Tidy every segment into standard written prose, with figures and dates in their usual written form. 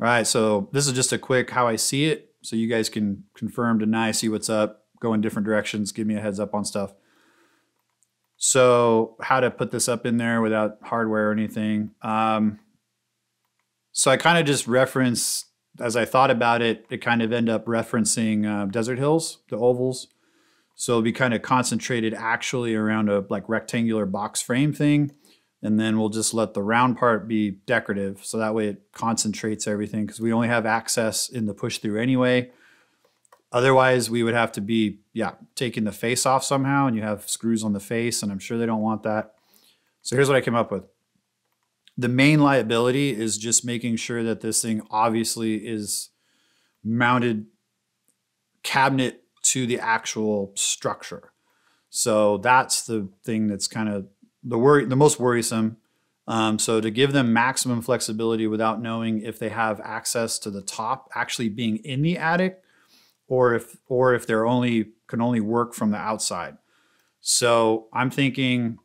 All right, so this is just a quick how I see it, so you guys can confirm, deny, see what's up, go in different directions, give me a heads up on stuff. So how to put this up in there without hardware or anything. So I kind of just reference, as I thought about it, it kind of end up referencing desert hills, the ovals. So it'll be kind of concentrated actually around a like rectangular box frame thing. And then we'll just let the round part be decorative. So that way it concentrates everything, because we only have access in the push through anyway. Otherwise we would have to be, taking the face off somehow, and you have screws on the face, and I'm sure they don't want that. So here's what I came up with. The main liability is just making sure that this thing obviously is mounted cabinet to the actual structure. So that's the thing that's kind of the most worrisome. So to give them maximum flexibility without knowing if they have access to the top actually being in the attic, or if they're can only work from the outside. So I'm thinking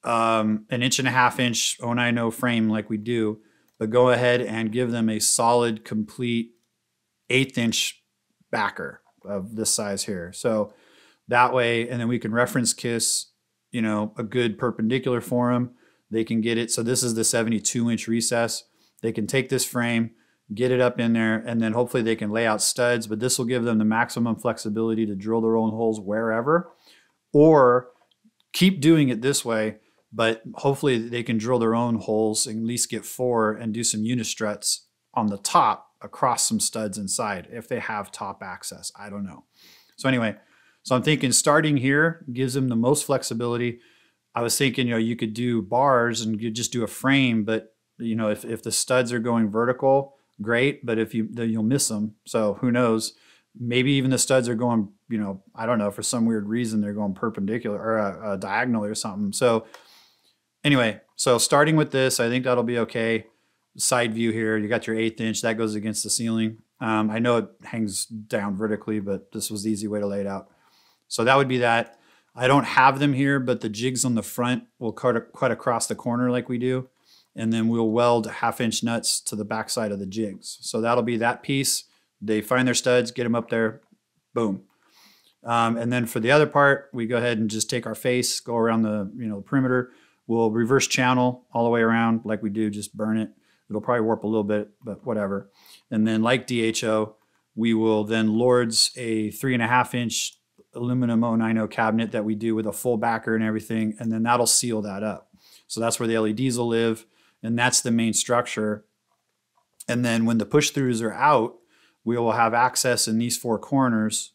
an 1.5 inch 090 frame like we do, but go ahead and give them a solid, complete 1/8 inch backer of this size here. So that way, and then we can reference KISS, a good perpendicular for them. They can get it. So this is the 72 inch recess. They can take this frame, get it up in there, and then hopefully they can lay out studs, but this will give them the maximum flexibility to drill their own holes wherever, or keep doing it this way, but hopefully they can drill their own holes and at least get 4 and do some unistruts on the top across some studs inside if they have top access. I don't know. So anyway, so I'm thinking starting here gives them the most flexibility. I was thinking, you could do bars and you just do a frame, but if the studs are going vertical, great, but then you'll miss them. So who knows? Maybe even the studs are going, I don't know, for some weird reason they're going perpendicular or diagonal or something. So anyway, so starting with this, I think that'll be okay. Side view here, you got your 1/8 inch, that goes against the ceiling. I know it hangs down vertically, but this was the easy way to lay it out. So that would be that. I don't have them here, but the jigs on the front will cut across the corner like we do. And then we'll weld 1/2 inch nuts to the backside of the jigs. So that'll be that piece. They find their studs, get them up there, boom. And then for the other part, we go ahead and just take our face, go around the perimeter. We'll reverse channel all the way around like we do, just burn it. It'll probably warp a little bit, but whatever. And then like DHO, we will then Lords a 3.5 inch aluminum 090 cabinet that we do with a full backer and everything. And then that'll seal that up. So that's where the LEDs will live. And that's the main structure. And then when the push throughs are out, we will have access in these 4 corners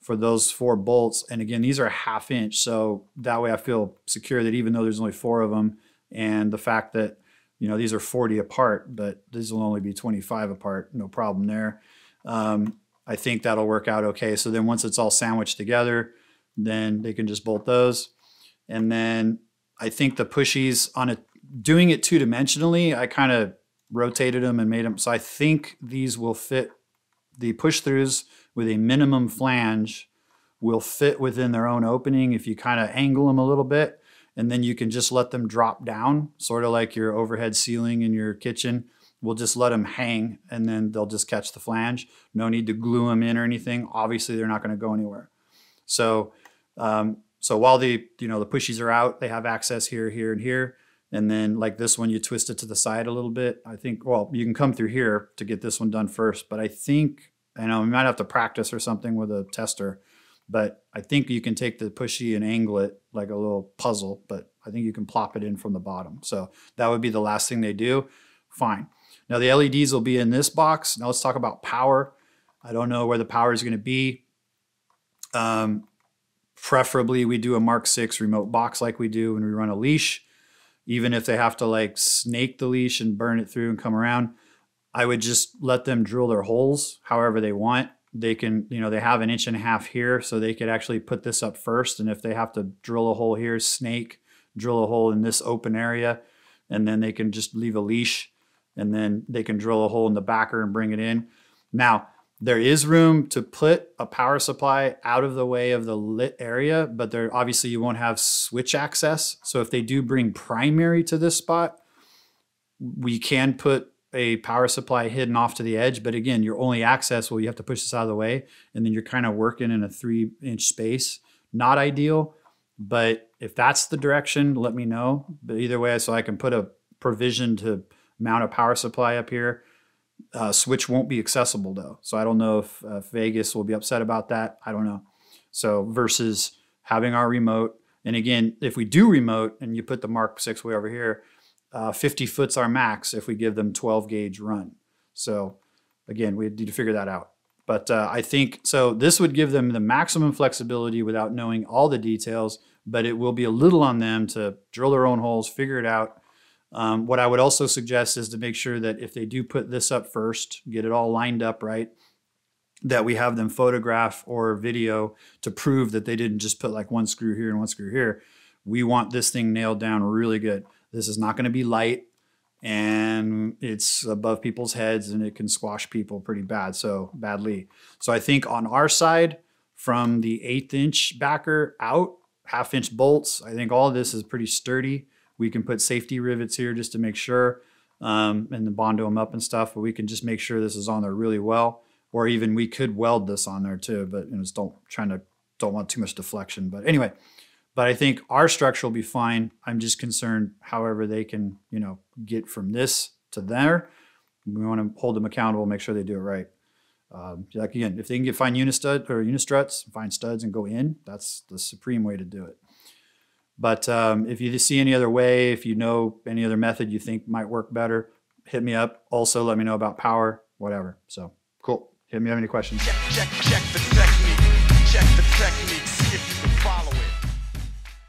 for those 4 bolts. And again, these are 1/2 inch. So that way I feel secure that even though there's only 4 of them, and the fact that, these are 40 apart, but these will only be 25 apart, no problem there. I think that'll work out okay. So then once it's all sandwiched together, then they can just bolt those. And then I think the pushies doing it 2-dimensionally, I kind of rotated them and made them. So I think these will fit, the push throughs with a minimum flange will fit within their own opening if you kind of angle them a little bit, and then you can just let them drop down, sort of like your overhead ceiling in your kitchen. We'll just let them hang, and then they'll just catch the flange. No need to glue them in or anything. Obviously, they're not going to go anywhere. So, while the pushies are out, they have access here, here, and here. And then like this one, you twist it to the side a little bit. I think, well, you can come through here to get this one done first, but I think, we might have to practice or something with a tester, but I think you can take the pushy and angle it like a little puzzle, but I think you can plop it in from the bottom. So that would be the last thing they do. Fine. Now the LEDs will be in this box. Now let's talk about power. I don't know where the power is going to be. Preferably we do a Mark 6 remote box like we do when we run a leash. Even if they have to like snake the leash and burn it through and come around, I would just let them drill their holes however they want. They can, they have 1.5 inches here, so they could actually put this up first. And if they have to drill a hole here, snake, drill a hole in this open area, and then they can just leave a leash, and then they can drill a hole in the backer and bring it in. Now, There is room to put a power supply out of the way of the lit area, but there obviously you won't have switch access. So if they do bring primary to this spot, we can put a power supply hidden off to the edge. But again, your only access, well, you have to push this out of the way, and then you're kind of working in a 3-inch space. Not ideal, but if that's the direction, let me know. But either way, so I can put a provision to mount a power supply up here. Switch won't be accessible though. So I don't know if Vegas will be upset about that. I don't know. So versus having our remote. And again, if we do remote and you put the Mark 6 way over here, 50 foot's our max if we give them 12 gauge run. So again, we need to figure that out. But I think, so this would give them the maximum flexibility without knowing all the details, but it will be a little on them to drill their own holes, figure it out. What I would also suggest is to make sure that if they do put this up first, get it all lined up right, that we have them photograph or video to prove that they didn't just put like one screw here and one screw here. We want this thing nailed down really good. This is not going to be light, and it's above people's heads, and it can squash people pretty badly. So I think on our side, from the 1/8 inch backer out, 1/2 inch bolts, I think all of this is pretty sturdy. We can put safety rivets here just to make sure, and then bond them up and stuff, but we can just make sure this is on there really well. Or even we could weld this on there too, but just don't want too much deflection. But anyway, but I think our structure will be fine. I'm just concerned however they can, get from this to there. We want to hold them accountable, make sure they do it right. Like again, if they can find unistruts, find studs and go in, that's the supreme way to do it. But if you see any other way, if you know any other method you think might work better, hit me up. Also, let me know about power, whatever. So cool. Hit me up any questions. Check the technique. Check the technique.